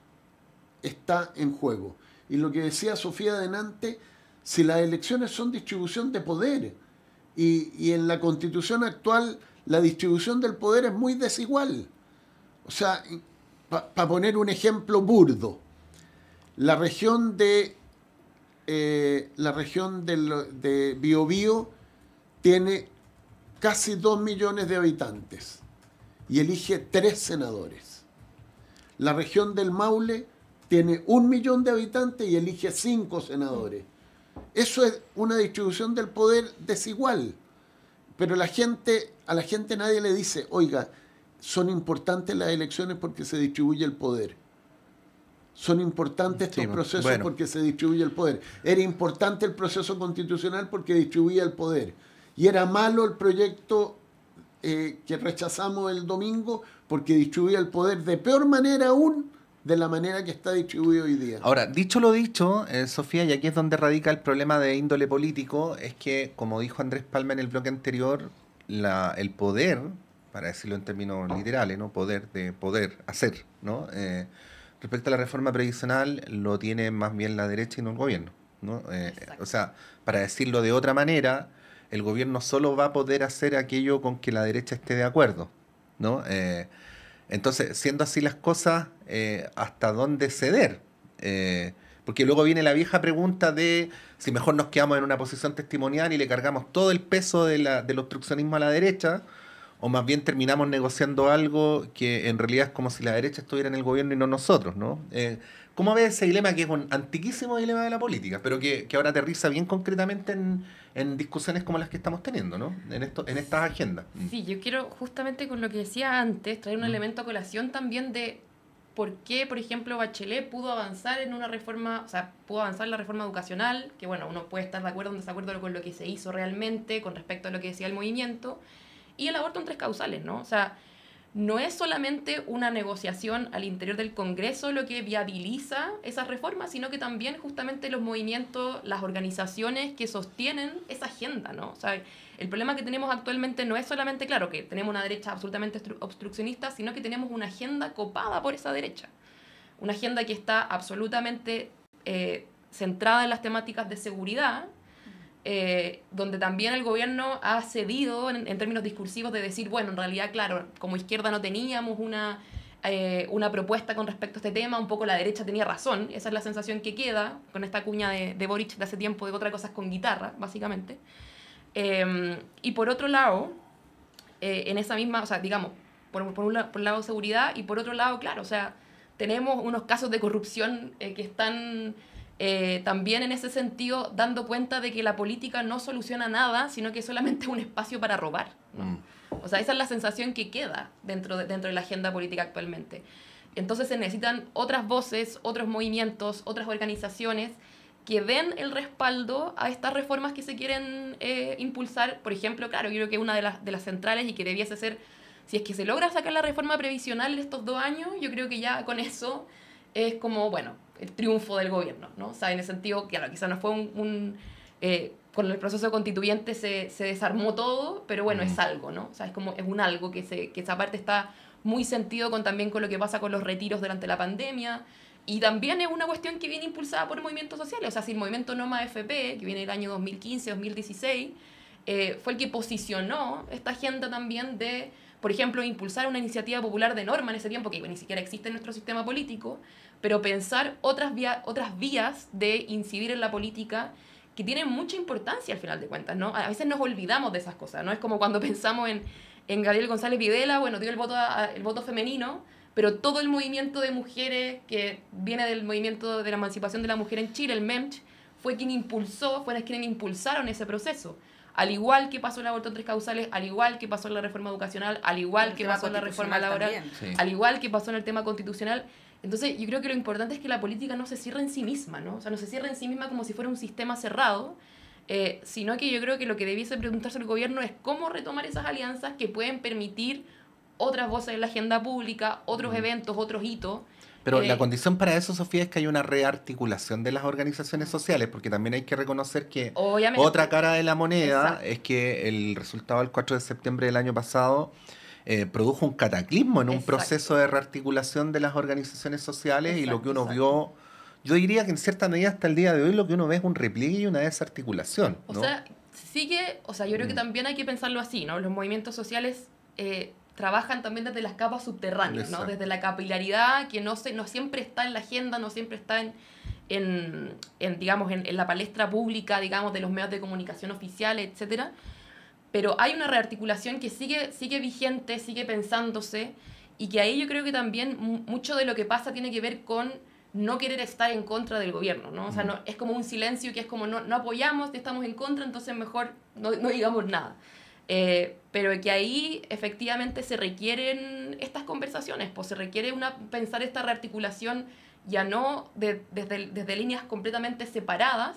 está en juego. Y lo que decía Sofía delante, si las elecciones son distribución de poder, y en la Constitución actual la distribución del poder es muy desigual. O sea, para poner un ejemplo burdo, la región de Biobío tiene casi 2 millones de habitantes y elige 3 senadores. La región del Maule tiene 1 millón de habitantes y elige 5 senadores. Eso es una distribución del poder desigual. Pero a la gente nadie le dice, oiga, son importantes las elecciones porque se distribuye el poder. Son importantes estos procesos porque se distribuye el poder. Era importante el proceso constitucional porque distribuía el poder. Y era malo el proyecto que rechazamos el domingo porque distribuía el poder de peor manera aún de la manera que está distribuido hoy día. Ahora, dicho lo dicho, Sofía, y aquí es donde radica el problema de índole político, es que, como dijo Andrés Palma en el bloque anterior, el poder, para decirlo en términos literales, ¿no? Poder hacer, ¿no? Respecto a la reforma previsional, lo tiene más bien la derecha y no el gobierno, ¿no? O sea, para decirlo de otra manera, el gobierno solo va a poder hacer aquello con que la derecha esté de acuerdo, ¿no? Entonces, siendo así las cosas, ¿hasta dónde ceder? Porque luego viene la vieja pregunta de si mejor nos quedamos en una posición testimonial y le cargamos todo el peso del obstruccionismo a la derecha, o más bien terminamos negociando algo que en realidad es como si la derecha estuviera en el gobierno y no nosotros, ¿no? ¿Cómo ves ese dilema que es un antiquísimo dilema de la política, pero que ahora aterriza bien concretamente en discusiones como las que estamos teniendo, ¿no? En estas agendas. Sí, yo quiero justamente con lo que decía antes traer un elemento a colación también de por qué, por ejemplo, Bachelet pudo avanzar en una reforma, o sea, pudo avanzar en la reforma educacional, que bueno, uno puede estar de acuerdo o en desacuerdo con lo que se hizo realmente con respecto a lo que decía el movimiento, y el aborto en 3 causales, ¿no? O sea, no es solamente una negociación al interior del Congreso lo que viabiliza esas reformas, sino que también justamente los movimientos, las organizaciones que sostienen esa agenda, ¿no? O sea, el problema que tenemos actualmente no es solamente, claro, que tenemos una derecha absolutamente obstruccionista, sino que tenemos una agenda copada por esa derecha. Una agenda que está absolutamente centrada en las temáticas de seguridad, donde también el gobierno ha cedido en términos discursivos de decir, bueno, en realidad, claro, como izquierda no teníamos una propuesta con respecto a este tema, un poco la derecha tenía razón, esa es la sensación que queda con esta cuña de Boric de hace tiempo de otra cosa es con guitarra, básicamente. Y por otro lado, en esa misma, o sea, digamos, por un lado seguridad y por otro lado, claro, o sea, tenemos unos casos de corrupción que están también en ese sentido dando cuenta de que la política no soluciona nada, sino que es solamente un espacio para robar, ¿no? O sea, esa es la sensación que queda dentro de la agenda política actualmente. Entonces se necesitan otras voces, otros movimientos, otras organizaciones que den el respaldo a estas reformas que se quieren impulsar. Por ejemplo, claro, yo creo que una de las centrales y que debiese ser, si es que se logra sacar la reforma previsional en estos 2 años, yo creo que ya con eso es como, bueno, el triunfo del gobierno, ¿no? O sea, en el sentido que, claro, quizás no fue con el proceso constituyente se desarmó todo, pero bueno, es algo, ¿no? O sea, es un algo que esa parte está muy sentido también con lo que pasa con los retiros durante la pandemia, y también es una cuestión que viene impulsada por movimientos sociales. O sea, si el movimiento No Más FP, que viene el año 2015, 2016, fue el que posicionó esta agenda también de, por ejemplo, impulsar una iniciativa popular de norma en ese tiempo, que ni siquiera existe en nuestro sistema político, pero pensar otras vías de incidir en la política que tienen mucha importancia al final de cuentas, ¿no? A veces nos olvidamos de esas cosas, ¿no? Es como cuando pensamos en Gabriel González Videla, bueno, dio el voto femenino, pero todo el movimiento de mujeres que viene del movimiento de la emancipación de la mujer en Chile, el MEMCH, fueron quienes impulsaron ese proceso. Al igual que pasó el aborto en 3 causales, al igual que pasó en la reforma educacional, al igual que pasó en la reforma laboral, al igual que pasó en el tema constitucional. Entonces, yo creo que lo importante es que la política no se cierre en sí misma, ¿no? O sea, no se cierre en sí misma como si fuera un sistema cerrado, sino que yo creo que lo que debiese preguntarse el gobierno es cómo retomar esas alianzas que pueden permitir otras voces en la agenda pública, otros eventos, otros hitos. Pero la condición para eso, Sofía, es que hay una rearticulación de las organizaciones sociales, porque también hay que reconocer que otra cara de la moneda es que el resultado del 4 de septiembre del año pasado produjo un cataclismo en un proceso de rearticulación de las organizaciones sociales, y lo que uno vio, yo diría que en cierta medida hasta el día de hoy lo que uno ve es un repliegue y una desarticulación, ¿no? O sea, yo creo que también hay que pensarlo así, ¿no? Los movimientos sociales trabajan también desde las capas subterráneas, ¿no? Desde la capilaridad, que no siempre está en la agenda, no siempre está en la palestra pública, digamos, de los medios de comunicación oficiales, etcétera. Pero hay una rearticulación que sigue vigente, sigue pensándose, y que ahí yo creo que también mucho de lo que pasa tiene que ver con no querer estar en contra del gobierno, ¿no? O sea, no, es como un silencio que es como no apoyamos, estamos en contra, entonces mejor no digamos nada. Pero que ahí efectivamente se requieren estas conversaciones, pues se requiere pensar esta rearticulación ya no desde líneas completamente separadas,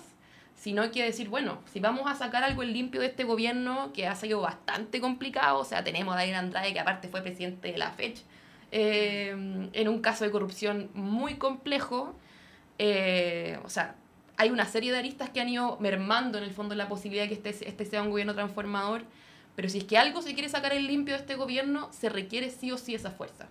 sino que decir, bueno, si vamos a sacar algo en limpio de este gobierno que ha sido bastante complicado, o sea, tenemos a David Andrade, que aparte fue presidente de la FECH, en un caso de corrupción muy complejo, o sea, hay una serie de aristas que han ido mermando en el fondo la posibilidad de que este sea un gobierno transformador, pero si es que algo se quiere sacar en limpio de este gobierno, se requiere sí o sí esa fuerza.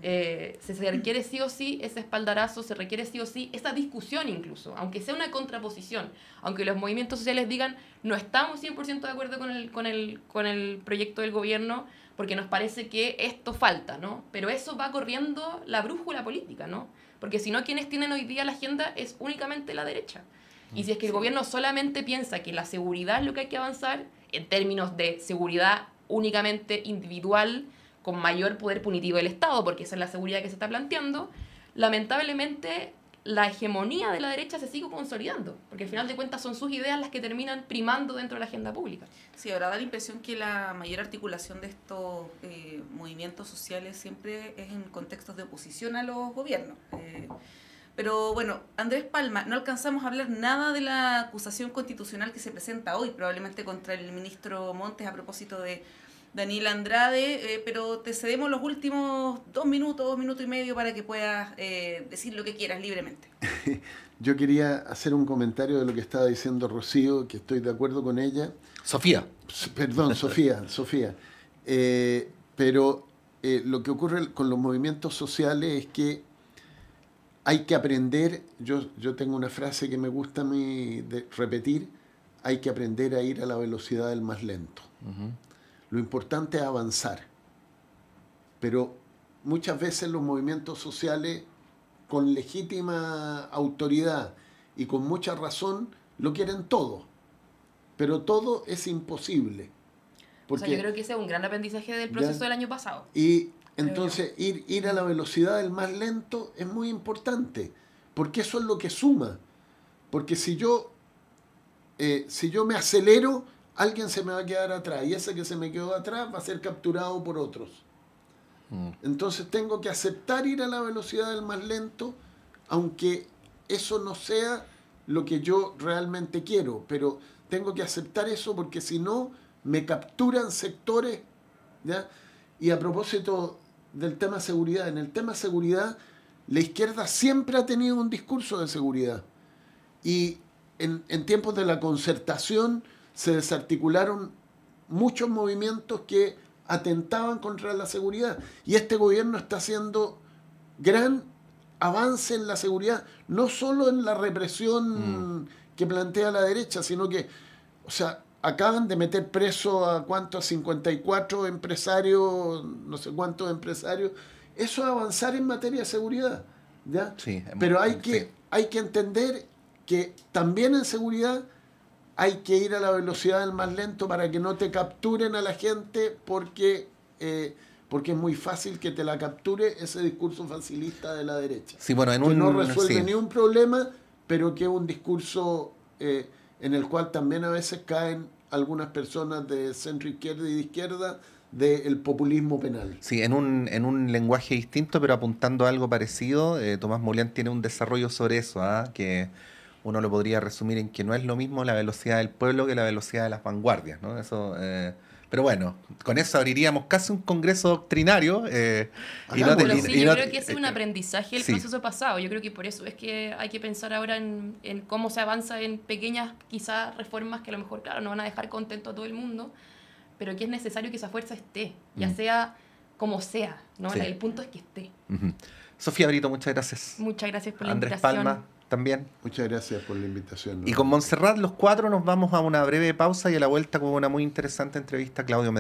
Se requiere sí o sí ese espaldarazo, se requiere sí o sí esa discusión incluso, aunque sea una contraposición, aunque los movimientos sociales digan no estamos 100% de acuerdo con el proyecto del gobierno porque nos parece que esto falta, ¿no? Pero eso va corriendo la brújula política, ¿no? Porque si no, quienes tienen hoy día la agenda es únicamente la derecha. Y si es que el gobierno solamente piensa que la seguridad es lo que hay que avanzar, en términos de seguridad únicamente individual con mayor poder punitivo del Estado, porque esa es la seguridad que se está planteando, lamentablemente la hegemonía de la derecha se sigue consolidando, porque al final de cuentas son sus ideas las que terminan primando dentro de la agenda pública. Sí, ahora da la impresión que la mayor articulación de estos movimientos sociales siempre es en contextos de oposición a los gobiernos. Pero bueno, Andrés Palma, no alcanzamos a hablar nada de la acusación constitucional que se presenta hoy, probablemente contra el ministro Montes a propósito de Daniel Andrade, pero te cedemos los últimos 2 minutos y medio para que puedas decir lo que quieras libremente. Yo quería hacer un comentario de lo que estaba diciendo Rocío, que estoy de acuerdo con ella. Sofía. Perdón, Sofía. Pero lo que ocurre con los movimientos sociales es que hay que aprender, yo tengo una frase que me gusta a mí repetir, hay que aprender a ir a la velocidad del más lento. Uh-huh. Lo importante es avanzar, pero muchas veces los movimientos sociales, con legítima autoridad y con mucha razón, lo quieren todo, pero todo es imposible. O sea, yo creo que ese es un gran aprendizaje del proceso del año pasado. Y entonces ir a la velocidad del más lento es muy importante, porque eso es lo que suma. Porque si yo me acelero, alguien se me va a quedar atrás, y ese que se me quedó atrás va a ser capturado por otros. Entonces tengo que aceptar ir a la velocidad del más lento, aunque eso no sea lo que yo realmente quiero, pero tengo que aceptar eso porque si no me capturan sectores, ¿ya? Y a propósito del tema seguridad, en el tema seguridad la izquierda siempre ha tenido un discurso de seguridad, y en tiempos de la concertación se desarticularon muchos movimientos que atentaban contra la seguridad, y este gobierno está haciendo gran avance en la seguridad, no solo en la represión que plantea la derecha, sino que, o sea, acaban de meter preso a 54 empresarios, no sé cuántos empresarios. Eso es avanzar en materia de seguridad, ¿ya? Sí, pero hay que entender que también en seguridad hay que ir a la velocidad del más lento para que no te capturen a la gente, porque es muy fácil que te la capture ese discurso facilista de la derecha. Sí, bueno, que no resuelve ni un problema, pero que es un discurso en el cual también a veces caen algunas personas de centro izquierda y de izquierda del populismo penal. Sí, en un lenguaje distinto, pero apuntando a algo parecido. Tomás Moulián tiene un desarrollo sobre eso, que uno lo podría resumir en que no es lo mismo la velocidad del pueblo que la velocidad de las vanguardias, ¿no? Eso, pero bueno, con eso abriríamos casi un congreso doctrinario. Yo creo que ese es un aprendizaje del proceso pasado. Yo creo que por eso es que hay que pensar ahora en cómo se avanza en pequeñas, quizás, reformas que a lo mejor, claro, no van a dejar contento a todo el mundo, pero que es necesario que esa fuerza esté, ya sea como sea, ¿no? Sí. El punto es que esté. Sofía Brito, muchas gracias. Muchas gracias por la Andrés invitación. Palma también. Muchas gracias por la invitación, ¿no? Y con Montserrat, los 4 nos vamos a una breve pausa y a la vuelta con una muy interesante entrevista a Claudio Medina.